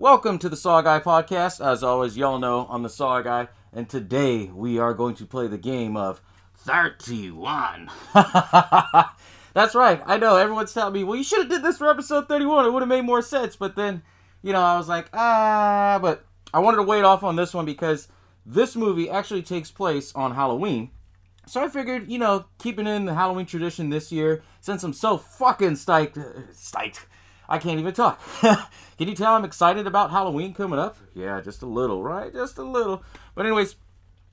Welcome to the SaWGuy podcast. As always, y'all know I'm the SaWGuy, and today we are going to play the game of 31. That's right. I know everyone's telling me, well, you should have did this for episode 31. It would have made more sense. But then, I was like, but I wanted to wait off on this one because this movie actually takes place on Halloween. So I figured, keeping in the Halloween tradition this year, since I'm so fucking psyched. I can't even talk. Can you tell I'm excited about Halloween coming up? Yeah, just a little, right? Just a little. But anyways,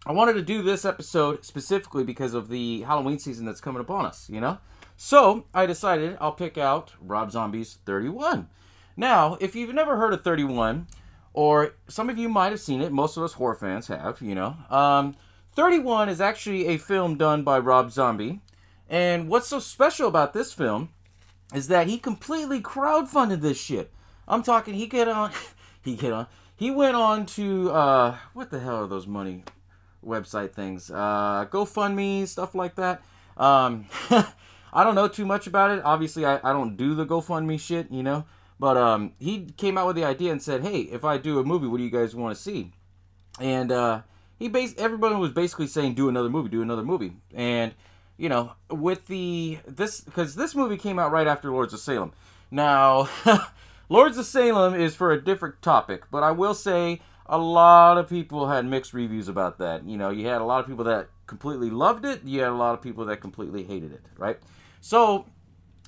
I wanted to do this episode specifically because of the Halloween season that's coming upon us, So I decided I'll pick out Rob Zombie's 31. Now, if you've never heard of 31, or some of you might have seen it, most of us horror fans have, 31 is actually a film done by Rob Zombie. And what's so special about this film is that he completely crowdfunded this shit. I'm talking, he went on to, what the hell are those money website things? GoFundMe, stuff like that. I don't know too much about it. Obviously, I don't do the GoFundMe shit, But he came out with the idea and said, hey, if I do a movie, what do you guys want to see? And everybody was basically saying, do another movie. And with because this movie came out right after Lords of Salem. Now, Lords of Salem is for a different topic, but I will say a lot of people had mixed reviews about that. You had a lot of people that completely loved it. You had a lot of people that completely hated it, right? So,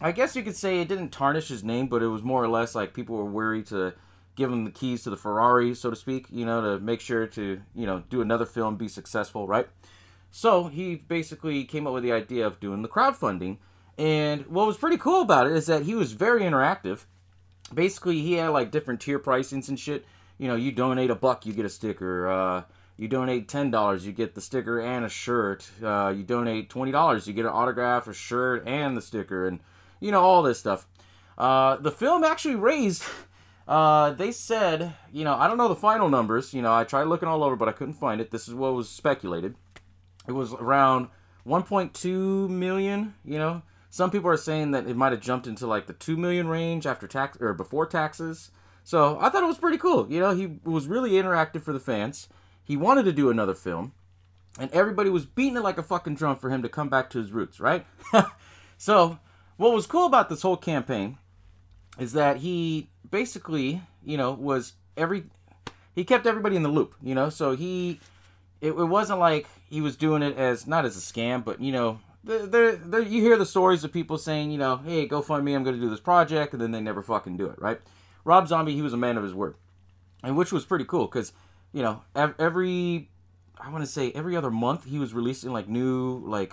I guess you could say it didn't tarnish his name, but it was more or less like people were worried to give him the keys to the Ferrari, so to speak, to make sure to, do another film, be successful, right? So he basically came up with the idea of doing the crowdfunding. And what was pretty cool about it is that he was very interactive. Basically, he had like different tier pricings and shit. You donate $1, you get a sticker. You donate $10, you get the sticker and a shirt. You donate $20, you get an autograph, a shirt, and the sticker. And, all this stuff. The film actually raised, they said, I don't know the final numbers. I tried looking all over, but I couldn't find it. This is what was speculated. It was around 1.2 million, Some people are saying that it might have jumped into like the 2 million range after tax or before taxes. So I thought it was pretty cool. He was really interactive for the fans. He wanted to do another film. And everybody was beating it like a fucking drum for him to come back to his roots, right? So what was cool about this whole campaign is that he basically, he kept everybody in the loop, So it wasn't like he was doing it as, not as a scam, but, you hear the stories of people saying, hey, GoFundMe, I'm going to do this project, and then they never fucking do it, right? Rob Zombie, he was a man of his word, and which was pretty cool, because, every other month, he was releasing, new,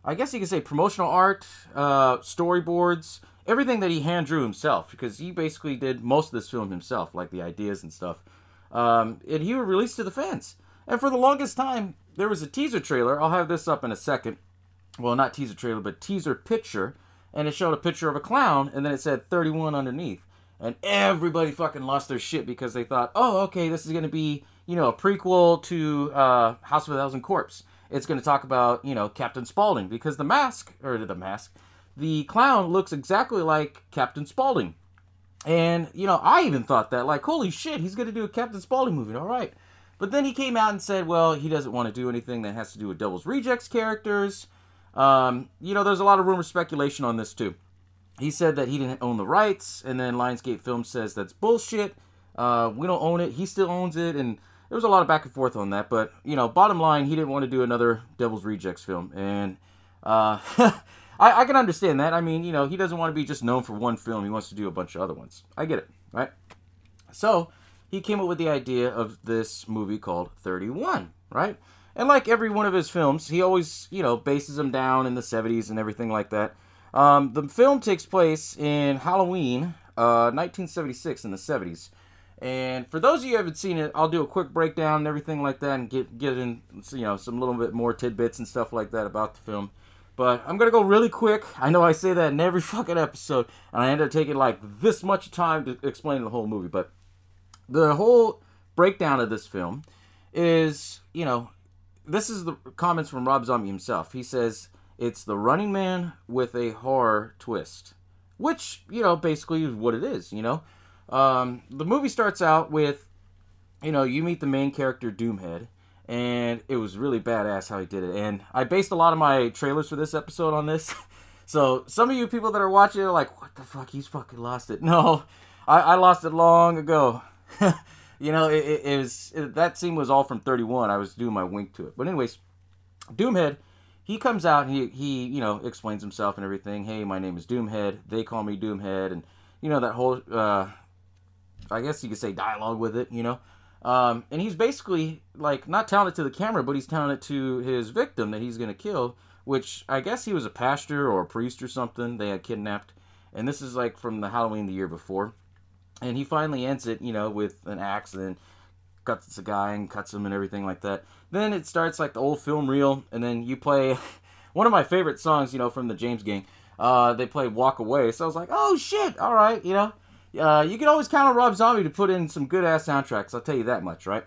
I guess you could say promotional art, storyboards, everything that he hand drew himself, because he basically did most of this film himself, like the ideas and stuff, and he would release to the fans. And for the longest time, there was a teaser trailer. I'll have this up in a second. Well, not teaser trailer, but teaser picture. And it showed a picture of a clown, and then it said 31 underneath. And everybody fucking lost their shit because they thought, oh, okay, this is going to be, a prequel to House of a Thousand Corpse. It's going to talk about, Captain Spaulding. Because the clown looks exactly like Captain Spaulding. And, I even thought that, like, holy shit, he's going to do a Captain Spaulding movie, all right. But then he came out and said, well, he doesn't want to do anything that has to do with Devil's Rejects characters. There's a lot of rumor speculation on this, too. He said that he didn't own the rights, and then Lionsgate Films says that's bullshit. We don't own it. He still owns it, and there was a lot of back and forth on that. But, bottom line, he didn't want to do another Devil's Rejects film. And I can understand that. I mean, he doesn't want to be just known for one film. He wants to do a bunch of other ones. I get it, right? So he came up with the idea of this movie called 31, right? And like every one of his films, he always, bases them down in the 70s and everything like that. The film takes place in Halloween, 1976 in the 70s. And for those of you who haven't seen it, I'll do a quick breakdown and everything like that and get in, some little bit more tidbits and stuff like that about the film. But I'm going to go really quick. I know I say that in every fucking episode, and I end up taking like this much time to explain the whole movie, but the whole breakdown of this film is, this is the comments from Rob Zombie himself. He says, it's the Running Man with a horror twist. Which, basically is what it is, The movie starts out with, you meet the main character, Doomhead, and it was really badass how he did it. And I based a lot of my trailers for this episode on this. So some of you people that are watching are like, what the fuck, he's fucking lost it. No, I lost it long ago. That scene was all from 31. I was doing my wink to it. But anyways, Doomhead, he comes out and he explains himself and everything. Hey, my name is Doomhead. They call me Doomhead. And, that whole, I guess you could say dialogue with it, And he's basically, like, not telling it to the camera, but he's telling it to his victim that he's going to kill, which I guess he was a pastor or a priest or something they had kidnapped. And this is, like, from the Halloween the year before. And he finally ends it, with an axe and then cuts the guy and cuts him and everything like that. Then it starts like the old film reel, and then you play one of my favorite songs, from the James Gang. They play Walk Away. So I was like, oh, shit, all right, you can always count on Rob Zombie to put in some good-ass soundtracks, I'll tell you that much, right?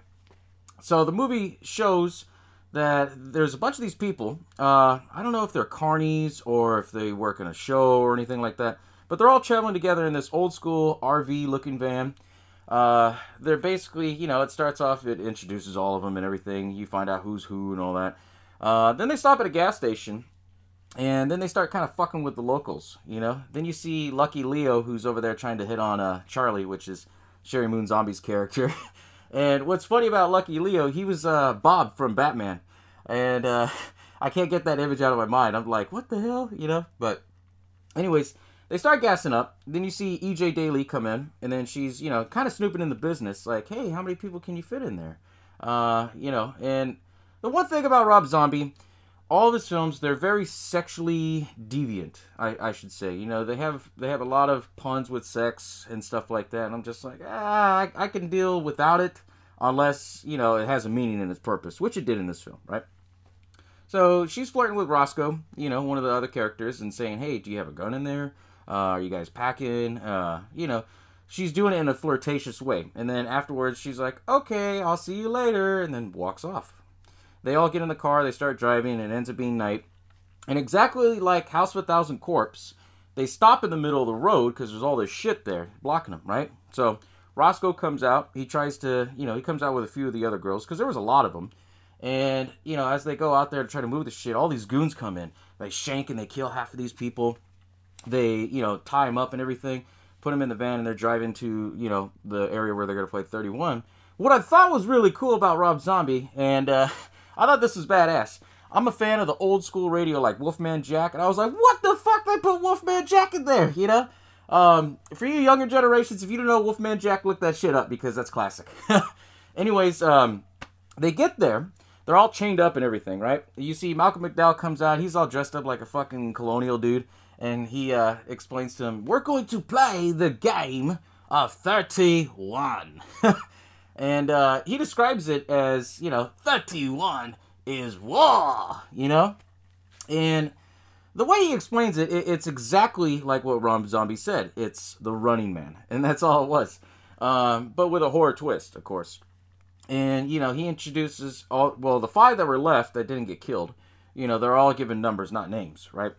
So the movie shows that there's a bunch of these people. I don't know if they're carnies or if they work in a show or anything like that, but they're all traveling together in this old-school RV-looking van. They're basically, it starts off, it introduces all of them and everything. You find out who's who and all that. Then they stop at a gas station. And then they start kind of fucking with the locals, Then you see Lucky Leo, who's over there trying to hit on Charlie, which is Sherry Moon Zombie's character. And what's funny about Lucky Leo, he was Bob from Batman. And I can't get that image out of my mind. I'm like, what the hell, But anyways, they start gassing up. Then you see E.J. Daly come in. And then she's, kind of snooping in the business. Like, hey, how many people can you fit in there? And the one thing about Rob Zombie, all of his films, they're very sexually deviant, I should say. They have a lot of puns with sex and stuff like that. And I'm just like, I can deal without it unless, it has a meaning and its purpose, which it did in this film, right? So she's flirting with Roscoe, one of the other characters, and saying, hey, do you have a gun in there? Are you guys packing? She's doing it in a flirtatious way. And then afterwards, she's like, okay, I'll see you later, and then walks off. They all get in the car, they start driving, and it ends up being night. And exactly like House of a Thousand Corpse, they stop in the middle of the road because there's all this shit there blocking them, right? So Roscoe comes out. He tries to, he comes out with a few of the other girls because there was a lot of them. And, as they go out there to try to move the shit, all these goons come in. They shank and they kill half of these people. They, tie them up and everything, put them in the van, and they're driving to, the area where they're going to play 31. What I thought was really cool about Rob Zombie, and I thought this was badass. I'm a fan of the old school radio like Wolfman Jack, and I was like, what the fuck, they put Wolfman Jack in there, For you younger generations, if you don't know Wolfman Jack, look that shit up, because that's classic. Anyways, they get there. They're all chained up and everything, right? You see Malcolm McDowell comes out. He's all dressed up like a fucking colonial dude. And he explains to him, we're going to play the game of 31. And he describes it as, 31 is war, And the way he explains it, it's exactly like what Rob Zombie said. It's the Running Man. And that's all it was. But with a horror twist, of course. And, he introduces the 5 that were left that didn't get killed, they're all given numbers, not names, right?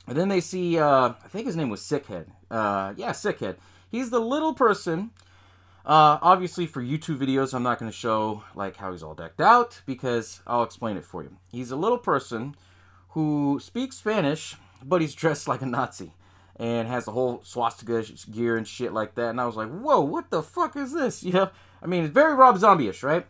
And then they see, I think his name was Sickhead. Sickhead. He's the little person. Obviously, for YouTube videos, I'm not going to show, like, how he's all decked out, because I'll explain it for you. He's a little person who speaks Spanish, but he's dressed like a Nazi. And has the whole swastika gear and shit like that. And I was like, whoa, what the fuck is this? I mean, it's very Rob Zombie-ish, right?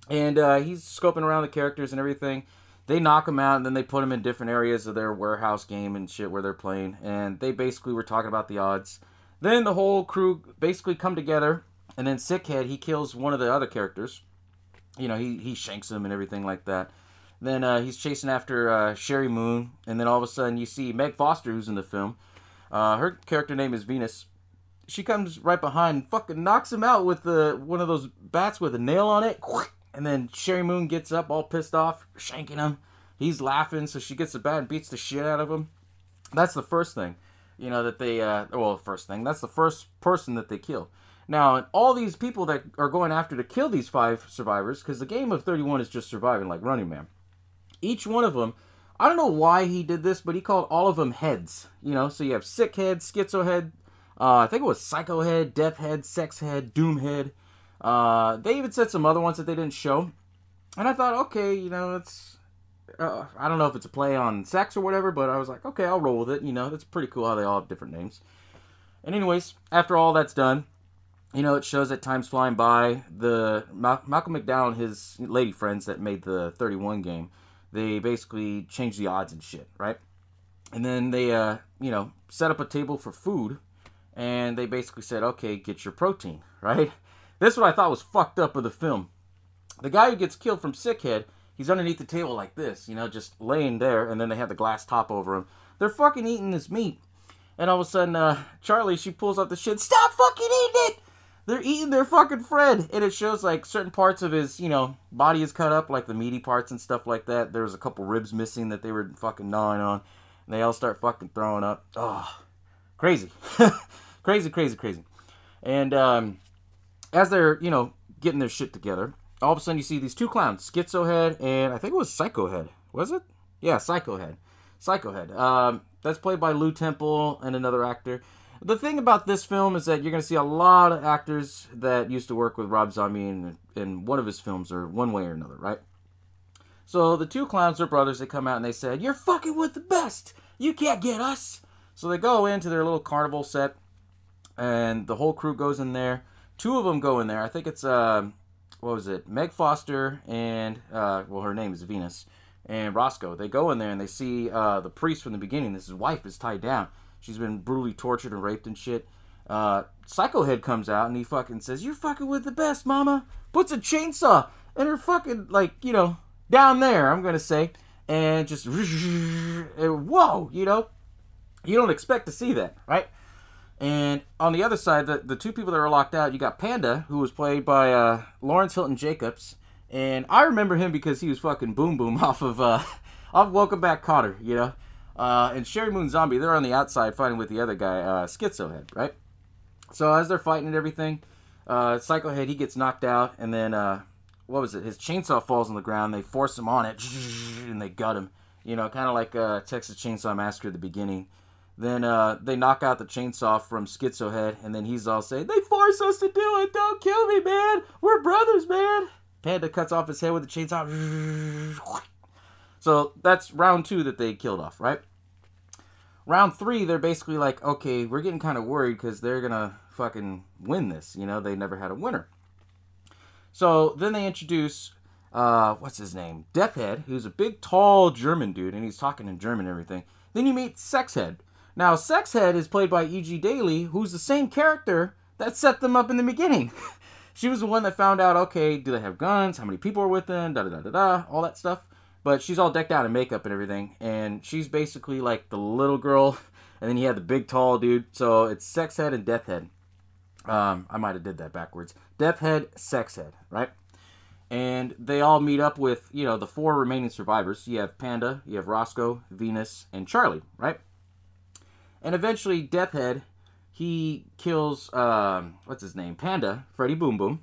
And he's scoping around the characters and everything. They knock him out, and then they put him in different areas of their warehouse game and shit where they're playing. And they basically were talking about the odds. Then the whole crew basically come together. And then Sickhead, he kills one of the other characters. He shanks him and everything like that. Then he's chasing after Sherry Moon. And then all of a sudden you see Meg Foster, who's in the film. Her character name is Venus. She comes right behind and fucking knocks him out with one of those bats with a nail on it. And then Sherry Moon gets up all pissed off, shanking him. He's laughing, so she gets the bat and beats the shit out of him. That's the first thing, that they, first thing. That's the first person that they kill. Now, all these people that are going after to kill these 5 survivors, because the game of 31 is just surviving like Running Man. Each one of them, I don't know why he did this, but he called all of them heads. So you have Sick Head, Schizo Head, I think it was Psycho Head, Death Head, Sex Head, Doom Head. They even said some other ones that they didn't show. And I thought, okay, you know, it's... I don't know if it's a play on sex or whatever, but I was like, okay, I'll roll with it. You know, it's pretty cool how they all have different names. And anyways, after all that's done, you know, it shows that time's flying by. The Malcolm McDowell and his lady friends that made the 31 game, they basically changed the odds and shit, right? And then they, you know, set up a table for food, and they basically said, okay, get your protein, right? This is what I thought was fucked up of the film. The guy who gets killed from Sickhead, he's underneath the table like this, you know, just laying there, and then they have the glass top over him. They're fucking eating this meat. And all of a sudden, Charlie, she pulls up the shit, stop fucking eating it! They're eating their fucking friend. And it shows, like, certain parts of his, you know, body is cut up, like the meaty parts and stuff like that. There was a couple ribs missing that they were fucking gnawing on. And they all start fucking throwing up. Oh, crazy. Crazy, crazy, crazy. And as they're, you know, getting their shit together, all of a sudden you see these two clowns, Schizo Head and I think it was Psycho Head. Was it? Yeah, Psycho Head. Psycho Head. That's played by Lou Temple and another actor. The thing about this film is that you're going to see a lot of actors that used to work with Rob Zombie in one of his films or one way or another, right? So the two clowns are brothers. They come out and they said, you're fucking with the best. You can't get us. So they go into their little carnival set and the whole crew goes in there. Two of them go in there. I think it's, what was it? Meg Foster and, well, her name is Venus, and Roscoe. They go in there and they see the priest from the beginning. His wife is tied down. She's been brutally tortured and raped and shit. Psycho Head comes out and he fucking says, you're fucking with the best, mama. Puts a chainsaw in her fucking, like, you know, down there, I'm going to say. And just, whoa, you know. You don't expect to see that, right? And on the other side, the two people that are locked out, you got Panda, who was played by Lawrence Hilton Jacobs. And I remember him because he was fucking Boom Boom off of Welcome Back, Kotter, you know. And Sherry Moon Zombie, they're on the outside fighting with the other guy, Schizo Head, right? So as they're fighting and everything, Psycho Head, he gets knocked out, and then, what was it? His chainsaw falls on the ground, they force him on it, and they gut him. You know, kind of like Texas Chainsaw Massacre at the beginning. Then they knock out the chainsaw from Schizo Head, and then he's all saying, they force us to do it, don't kill me, man! We're brothers, man! Panda cuts off his head with the chainsaw. So that's round 2 that they killed off, right? Round 3, they're basically like, okay, we're getting kind of worried because they're going to fucking win this. You know, they never had a winner. So then they introduce, what's his name? Death Head, who's a big, tall German dude, and he's talking in German and everything. Then you meet Sex Head. Now, Sex Head is played by E.G. Daly, who's the same character that set them up in the beginning. She was the one that found out, okay, do they have guns? How many people are with them? Da-da-da-da-da, all that stuff. But she's all decked out in makeup and everything. And she's basically like the little girl. And then you had the big, tall dude. So it's Sex Head and Death Head. I might have did that backwards. Death Head, Sex Head, right? And they all meet up with, you know, the 4 remaining survivors. You have Panda, you have Roscoe, Venus, and Charlie, right? And eventually, Death Head, he kills, what's his name? Panda, Freddy Boom Boom.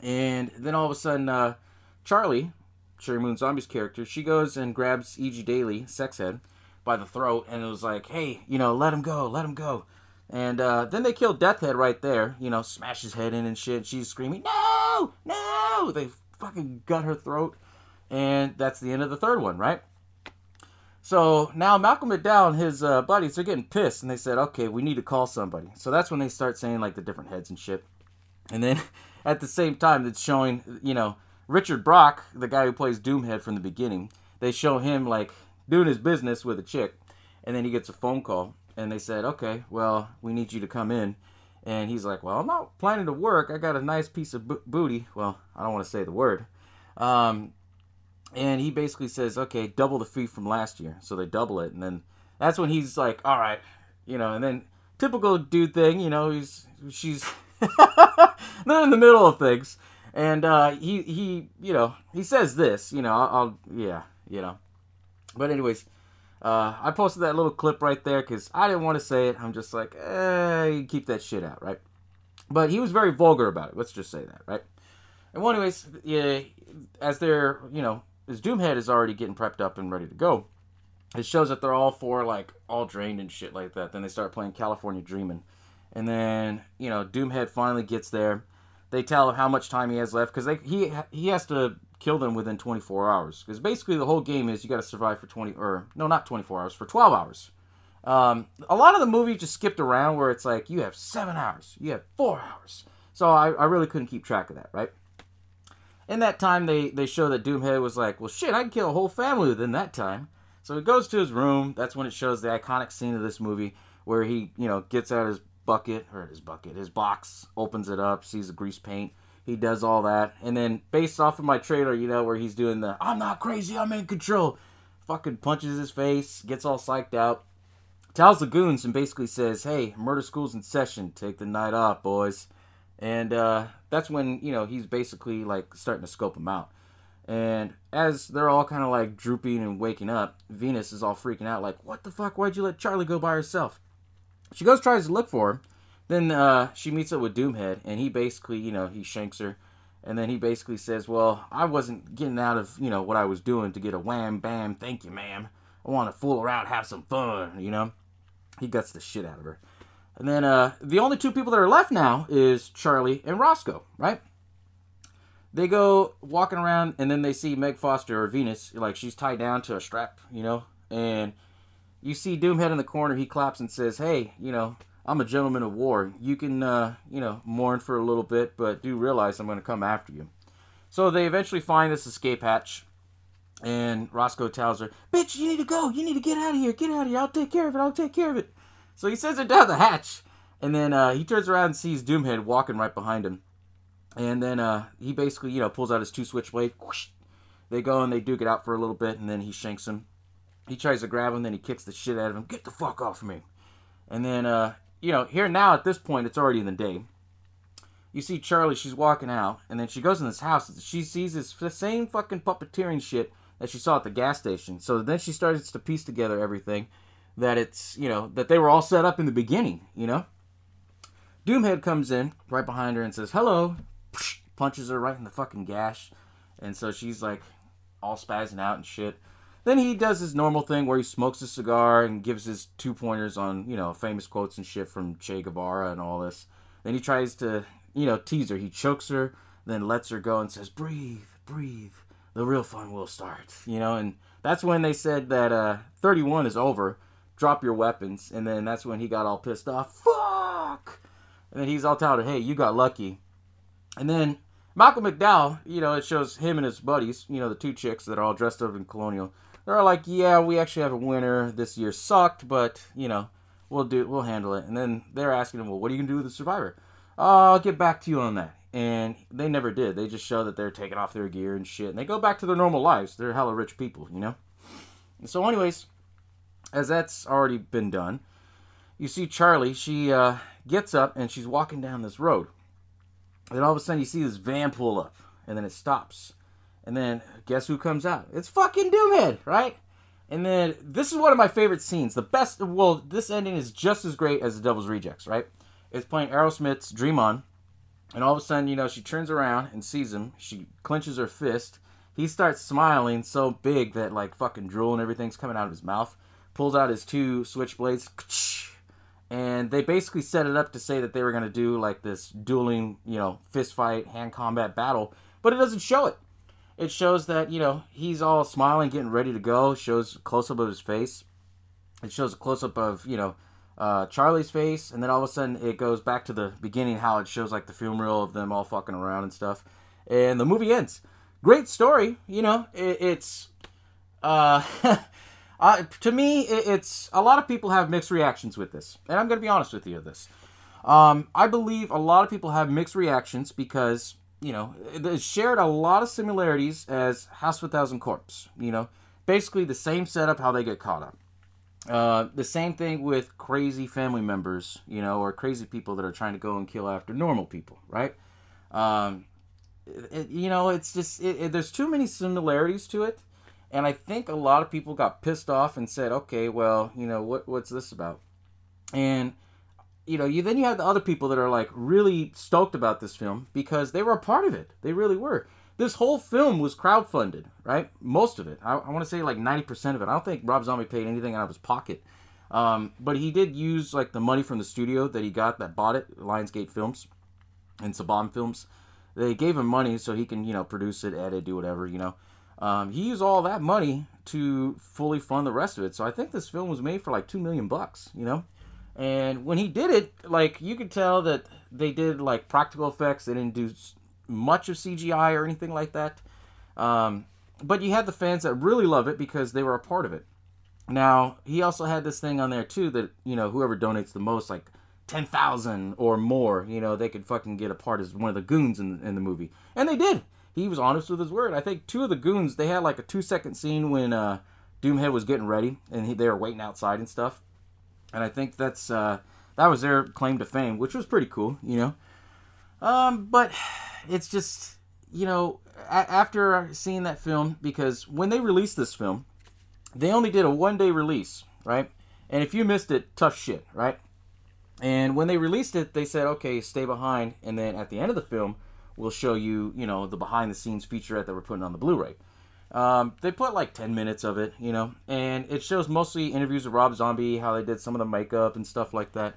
And then all of a sudden, Charlie, Sherry Moon Zombie's character, she goes and grabs E.G. Daly, Sex Head, by the throat, and it was like, hey, you know, let him go, let him go. And then they kill Death Head right there, you know, smash his head in and shit. She's screaming, no, no! They fucking gut her throat. And that's the end of the 3rd one, right? So now Malcolm McDowell and his buddies are getting pissed, and they said, okay, we need to call somebody. So that's when they start saying, like, the different heads and shit. And then at the same time, it's showing, you know, Richard Brock, the guy who plays Doomhead from the beginning, they show him, like, doing his business with a chick. And then he gets a phone call, and they said, okay, well, we need you to come in. And he's like, well, I'm not planning to work. I got a nice piece of booty. Well, I don't want to say the word. And he basically says, okay, double the fee from last year. So they double it. And then that's when he's like, all right. You know, and then typical dude thing, you know, she's not in the middle of things. And he you know, he says this, you know, yeah, you know. But anyways, I posted that little clip right there because I didn't want to say it. I'm just like, keep that shit out, right? But he was very vulgar about it. Let's just say that, right? And well, anyways, yeah, as they're, you know, as Doomhead is already getting prepped up and ready to go, it shows that they're all 4, like, all drained and shit like that. Then they start playing California Dreamin'. And then, Doomhead finally gets there. They tell him how much time he has left, because he has to kill them within 24 hours. Because basically the whole game is you got to survive for 24 hours, for 12 hours. A lot of the movie just skipped around where it's like, you have 7 hours, you have 4 hours. So I really couldn't keep track of that, right? In that time, they show that Doomhead was like, well, shit, I can kill a whole family within that time. So he goes to his room. That's when it shows the iconic scene of this movie where he, gets out his box, opens it up, sees the grease paint. He does all that. And then based off of my trailer, where he's doing the, I'm not crazy, I'm in control. Fucking punches his face, gets all psyched out. Tells the goons and basically says, hey, murder school's in session. Take the night off, boys. And that's when, he's basically like starting to scope them out. And as they're all kind of like drooping and waking up, Venus is all freaking out like, what the fuck? Why'd you let Charlie go by herself? She goes, tries to look for her. Then she meets up with Doomhead, and he basically, he shanks her. And then he basically says, well, I wasn't getting out of, what I was doing to get a wham, bam, thank you, ma'am. I want to fool around, have some fun, He guts the shit out of her. And then the only two people that are left now is Charlie and Roscoe, right? They go walking around, and then they see Meg Foster, or Venus, like she's tied down to a strap, And you see Doomhead in the corner. He claps and says, hey, I'm a gentleman of war. You can, mourn for a little bit, but do realize I'm going to come after you. So they eventually find this escape hatch. And Roscoe tells her, bitch, you need to go. You need to get out of here. Get out of here. I'll take care of it. So he sends her down the hatch. And then he turns around and sees Doomhead walking right behind him. And then he basically, pulls out his 2 switchblades. Whoosh. They go and they duke it out for a little bit. And then he shanks him. He tries to grab him. Then he kicks the shit out of him. Get the fuck off of me. And then, here now at this point, it's already in the day. You see Charlie, she's walking out. And then she goes in this house. She sees this same fucking puppeteering shit that she saw at the gas station. So then she starts to piece together everything that it's, that they were all set up in the beginning, Doomhead comes in right behind her and says, hello, punches her right in the fucking gash. And so she's like all spazzing out and shit. Then he does his normal thing where he smokes a cigar and gives his 2 pointers on, famous quotes and shit from Che Guevara and all this. Then he tries to, tease her. He chokes her, then lets her go and says, breathe, breathe. The real fun will start, and that's when they said that 31 is over, drop your weapons, and then that's when he got all pissed off, fuck, and then he's all telling her, hey, you got lucky, and then Malcolm McDowell, it shows him and his buddies, the 2 chicks that are all dressed up in colonial, they're all like, yeah, we actually have a winner, this year sucked, but, we'll handle it, and then they're asking him, well, what are you going to do with the survivor? I'll get back to you on that. And they never did. They just show that they're taking off their gear and shit. And they go back to their normal lives. They're hella rich people, And so anyways, as that's already been done, you see Charlie. She gets up and she's walking down this road. And then all of a sudden you see this van pull up. And then it stops. And then guess who comes out? It's fucking Doomhead, right? And then this is one of my favorite scenes. The best, well, this ending is just as great as The Devil's Rejects, right? It's playing Aerosmith's Dream On. And all of a sudden, she turns around and sees him. She clenches her fist. He starts smiling so big that, like, fucking drool and everything's coming out of his mouth. Pulls out his 2 switchblades. And they basically set it up to say that they were going to do, like, this dueling, fist fight, hand combat battle. But it doesn't show it. It shows that, he's all smiling, getting ready to go. It shows a close-up of his face. It shows a close-up of, Charlie's face, and then all of a sudden it goes back to the beginning, how it shows like the funeral of them all fucking around and stuff, and the movie ends. Great story, it's to me, it's a lot of people have mixed reactions with this, and I'm gonna be honest with you with this. I believe a lot of people have mixed reactions because it shared a lot of similarities as House of a Thousand Corpse. Basically the same setup, how they get caught up. The same thing with crazy family members, or crazy people that are trying to go and kill after normal people, right? It's just, there's too many similarities to it, and I think a lot of people got pissed off and said, okay, well, what's this about? And, then you have the other people that are, like, really stoked about this film because they were a part of it. They really were. This whole film was crowdfunded, right? Most of it. I want to say like 90% of it. I don't think Rob Zombie paid anything out of his pocket. But he did use like the money from the studio that he got that bought it, Lionsgate Films and Saban Films. They gave him money so he can, produce it, edit, do whatever, He used all that money to fully fund the rest of it. So I think this film was made for like $2 million, And when he did it, like, you could tell that they did like practical effects. They didn't do much of CGI or anything like that. But you had the fans that really love it because they were a part of it. Now, he also had this thing on there too that, whoever donates the most, like 10,000 or more, they could fucking get a part as one of the goons in the movie. And they did. He was honest with his word. I think two of the goons, they had like a 2-second scene when Doomhead was getting ready and they were waiting outside and stuff. And I think that was their claim to fame, which was pretty cool, But it's just, after seeing that film, because when they released this film, they only did a 1-day release, right? And if you missed it, tough shit, right? And when they released it, they said, okay, stay behind. And then at the end of the film, we'll show you, the behind-the-scenes featurette that we're putting on the Blu-ray. They put like 10 minutes of it, and it shows mostly interviews with Rob Zombie, how they did some of the makeup and stuff like that.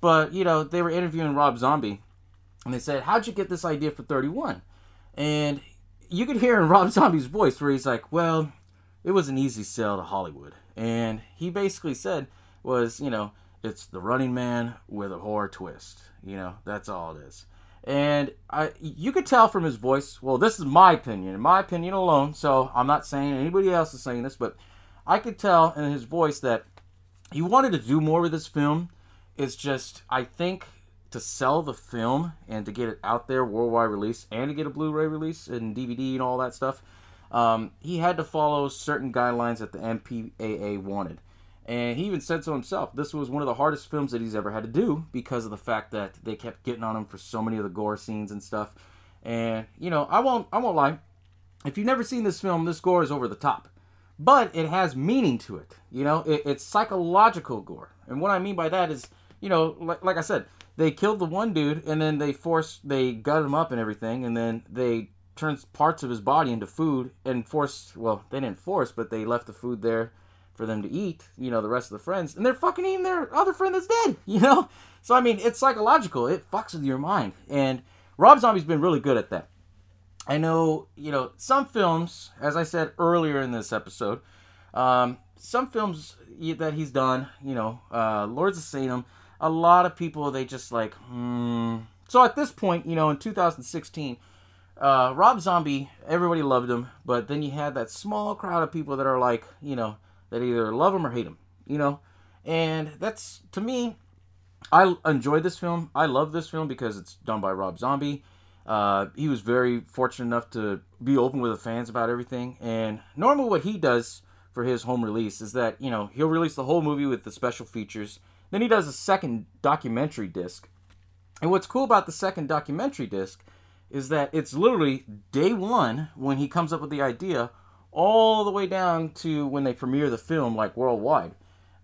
But, they were interviewing Rob Zombie, and they said, how'd you get this idea for 31? And you could hear in Rob Zombie's voice where he's like, well, it was an easy sell to Hollywood. And he basically said was, it's the Running Man with a horror twist. That's all it is. And you could tell from his voice, well, this is my opinion alone, so I'm not saying anybody else is saying this, but I could tell in his voice that he wanted to do more with this film. It's just, I think, to sell the film and to get it out there, worldwide release, and to get a Blu-ray release and DVD and all that stuff, he had to follow certain guidelines that the MPAA wanted. And he even said so himself. This was one of the hardest films that he's ever had to do because of the fact that they kept getting on him for so many of the gore scenes and stuff. And, I won't lie. If you've never seen this film, this gore is over the top. But it has meaning to it. It's psychological gore. And what I mean by that is, like I said, they killed the one dude and then they gutted him up and everything. And then they turned parts of his body into food and they didn't force, but they left the food there for them to eat, the rest of the friends, and they're fucking eating their other friend that's dead, So, I mean, it's psychological. It fucks with your mind. And Rob Zombie's been really good at that. I know, some films, as I said earlier in this episode, some films that he's done, Lords of Salem, a lot of people, they just like, So at this point, in 2016, Rob Zombie, everybody loved him, but then you had that small crowd of people that are like, that either love him or hate him, And that's, to me, I enjoyed this film. I love this film because it's done by Rob Zombie. He was very fortunate enough to be open with the fans about everything. And normally what he does for his home release is that, he'll release the whole movie with the special features. Then he does a second documentary disc. And what's cool about the second documentary disc is that it's literally day one when he comes up with the idea all the way down to when they premiere the film, like, worldwide.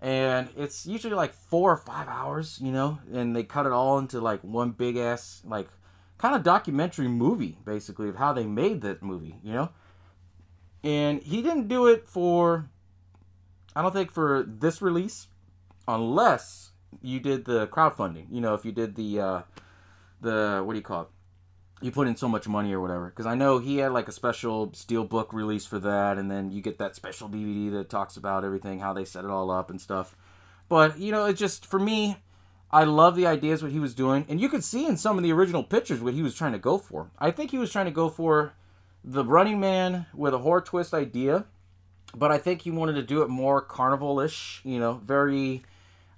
And it's usually like 4 or 5 hours, and they cut it all into like one big ass, like, kind of documentary movie, basically, of how they made that movie, And he didn't do it I don't think for this release, unless you did the crowdfunding, if you did the what do you call it? You put in so much money or whatever. Because I know he had like a special steelbook release for that. And then you get that special DVD that talks about everything, how they set it all up and stuff. But, it just, for me, I love the ideas, what he was doing. And you could see in some of the original pictures what he was trying to go for. I think he was trying to go for the Running Man with a horror twist idea. But I think he wanted to do it more carnival-ish. Very,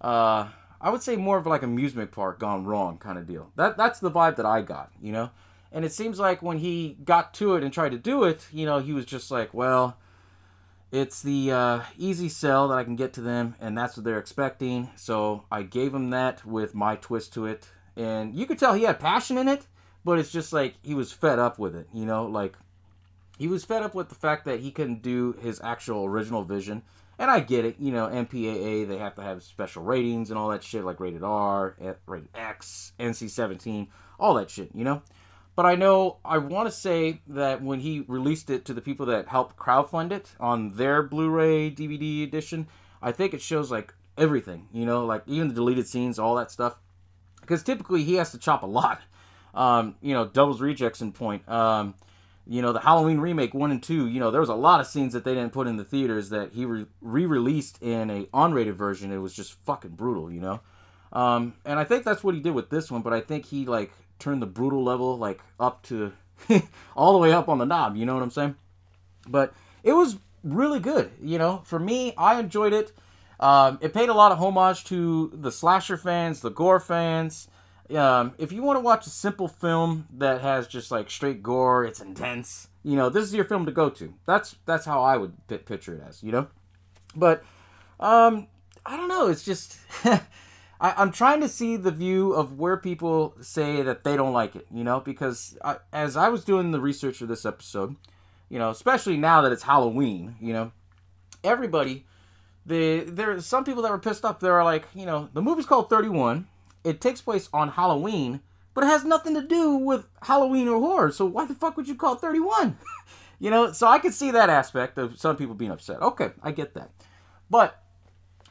I would say more of like amusement park gone wrong kind of deal. That's the vibe that I got, And it seems like when he got to it and tried to do it, he was just like, well, it's the easy sell that I can get to them, and that's what they're expecting. So I gave him that with my twist to it. And you could tell he had passion in it, but it's just like he was fed up with it, Like, he was fed up with the fact that he couldn't do his actual original vision. And I get it, MPAA, they have to have special ratings and all that shit, like rated R, rated X, NC-17, all that shit, But I want to say that when he released it to the people that helped crowdfund it on their Blu-ray DVD edition, I think it shows like everything, you know, like even the deleted scenes, all that stuff. Because typically he has to chop a lot. You know, Devil's Rejects in point. You know, the Halloween remake 1 and 2, you know, there was a lot of scenes that they didn't put in the theaters that he re-released in a unrated version. It was just fucking brutal, you know. And I think that's what he did with this one, but I think he, like, turned the brutal level, like, up to, all the way up on the knob, you know what I'm saying? But it was really good, you know. For me, I enjoyed it. It paid a lot of homage to the slasher fans, the gore fans. If you want to watch a simple film that has just like straight gore, it's intense, you know, this is your film to go to. That's how I would picture it as, you know. But I don't know, it's just I'm trying to see the view of where people say that they don't like it, you know, because as I was doing the research for this episode, you know, especially now that it's Halloween, you know, everybody, there are some people that were pissed off. They're like, you know, the movie's called 31. It takes place on Halloween, but it has nothing to do with Halloween or horror. So why the fuck would you call it 31? You know, so I could see that aspect of some people being upset. Okay, I get that. But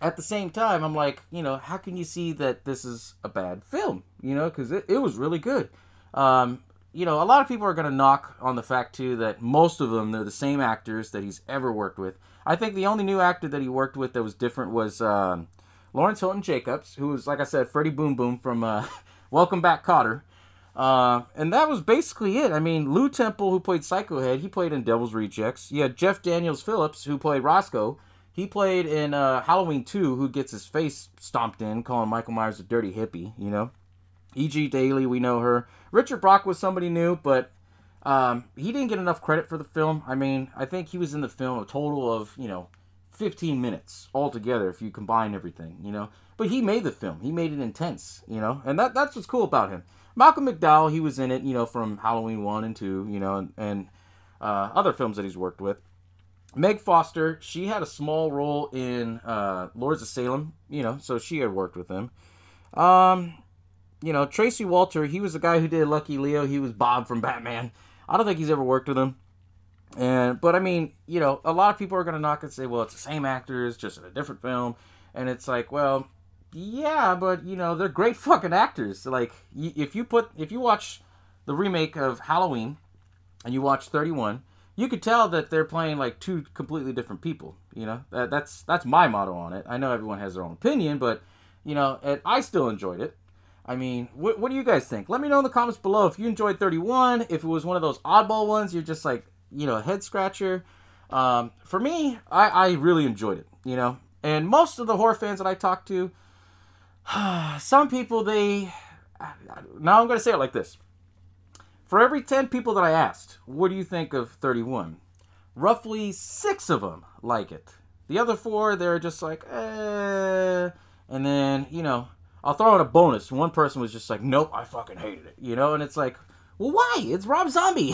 at the same time, I'm like, you know, how can you see that this is a bad film? You know, because it was really good. You know, a lot of people are going to knock on the fact, too, that most of them, they're the same actors that he's ever worked with. I think the only new actor that he worked with that was different was Lawrence Hilton Jacobs, who was, like I said, Freddie Boom Boom from Welcome Back, Kotter. And that was basically it. I mean, Lou Temple, who played Psycho Head, he played in Devil's Rejects. You had Jeff Daniels Phillips, who played Roscoe. He played in Halloween 2, who gets his face stomped in, calling Michael Myers a dirty hippie, you know. E.G. Daily, we know her. Richard Brock was somebody new, but he didn't get enough credit for the film. I mean, I think he was in the film a total of, you know, 15 minutes altogether if you combine everything, you know. But he made the film. He made it intense, you know. And that's what's cool about him. Malcolm McDowell, he was in it, you know, from Halloween 1 and 2, you know, and other films that he's worked with. Meg Foster, she had a small role in Lords of Salem, you know, so she had worked with him. You know, Tracy Walter, he was the guy who did Lucky Leo. He was Bob from Batman. I don't think he's ever worked with him. But I mean, you know, a lot of people are going to knock and say, well, it's the same actors, just in a different film. And it's like, well, yeah, but, you know, they're great fucking actors. Like, if you watch the remake of Halloween and you watch 31, you could tell that they're playing like two completely different people, you know. That's my motto on it. I know everyone has their own opinion, but, you know, and I still enjoyed it. I mean, what do you guys think? Let me know in the comments below if you enjoyed 31, if it was one of those oddball ones, you're just like, you know, a head scratcher. For me, I really enjoyed it, you know. And most of the horror fans that I talked to, some people, now I'm going to say it like this. For every 10 people that I asked, what do you think of 31? Roughly 6 of them like it. The other 4, they're just like, eh. And then, you know, I'll throw in a bonus. One person was just like, nope, I fucking hated it, you know. And it's like, well, why? It's Rob Zombie.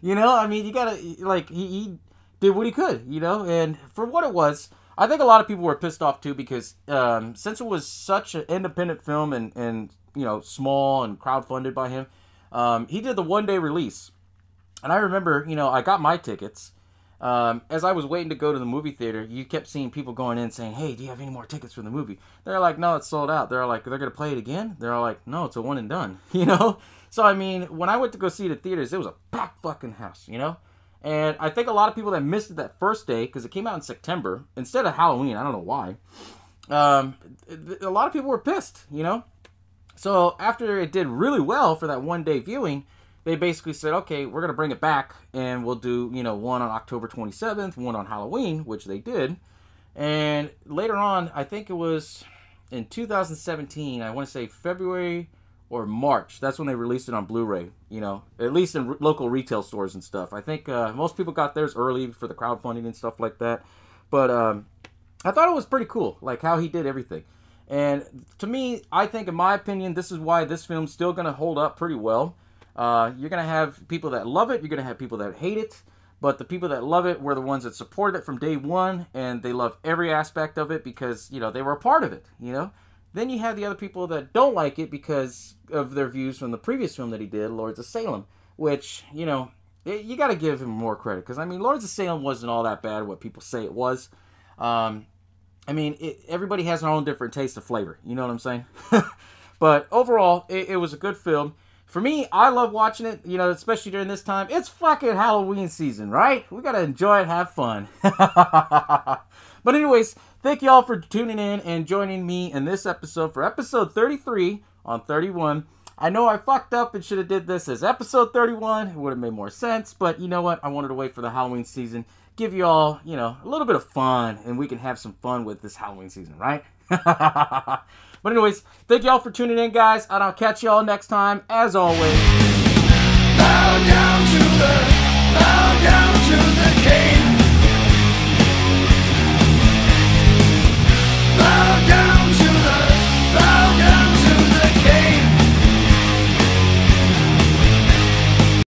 You know, I mean, you gotta, like, he did what he could, you know. And for what it was, I think a lot of people were pissed off, too, because since it was such an independent film and you know, small and crowdfunded by him, he did the one-day release. And I remember, you know, I got my tickets. As I was waiting to go to the movie theater, you kept seeing people going in saying, hey, do you have any more tickets for the movie? They're like, no, it's sold out. They're like, they're going to play it again? They're like, no, it's a one and done, you know? So, I mean, when I went to go see the theaters, it was a packed fucking house, you know? And I think a lot of people that missed it that first day, because it came out in September, instead of Halloween, I don't know why, a lot of people were pissed, you know? So, after it did really well for that one-day viewing, they basically said, okay, we're going to bring it back, and we'll do, you know, one on October 27th, one on Halloween, which they did. And later on, I think it was in 2017, I want to say February or March, that's when they released it on Blu-ray, you know, at least in local retail stores and stuff. I think most people got theirs early for the crowdfunding and stuff like that. But I thought it was pretty cool, like how he did everything. And to me, I think, in my opinion, this is why this film's still going to hold up pretty well. You're going to have people that love it. You're going to have people that hate it. But the people that love it were the ones that supported it from day one. And they love every aspect of it because, you know, they were a part of it, you know. Then you have the other people that don't like it because of their views from the previous film that he did, Lords of Salem. Which, you know, you got to give him more credit. Because, I mean, Lords of Salem wasn't all that bad, what people say it was. And I mean, everybody has their own different taste of flavor. You know what I'm saying? But overall, it was a good film. For me, I love watching it, you know, especially during this time. It's fucking Halloween season, right? We gotta enjoy it, have fun. But anyways, thank you all for tuning in and joining me in this episode for episode 33 on 31. I know I fucked up and should have did this as episode 31. It would have made more sense, but you know what? I wanted to wait for the Halloween season. Give you all, you know, a little bit of fun, and we can have some fun with this Halloween season, right? But anyways, thank you all for tuning in, guys, and I'll catch you all next time. As always,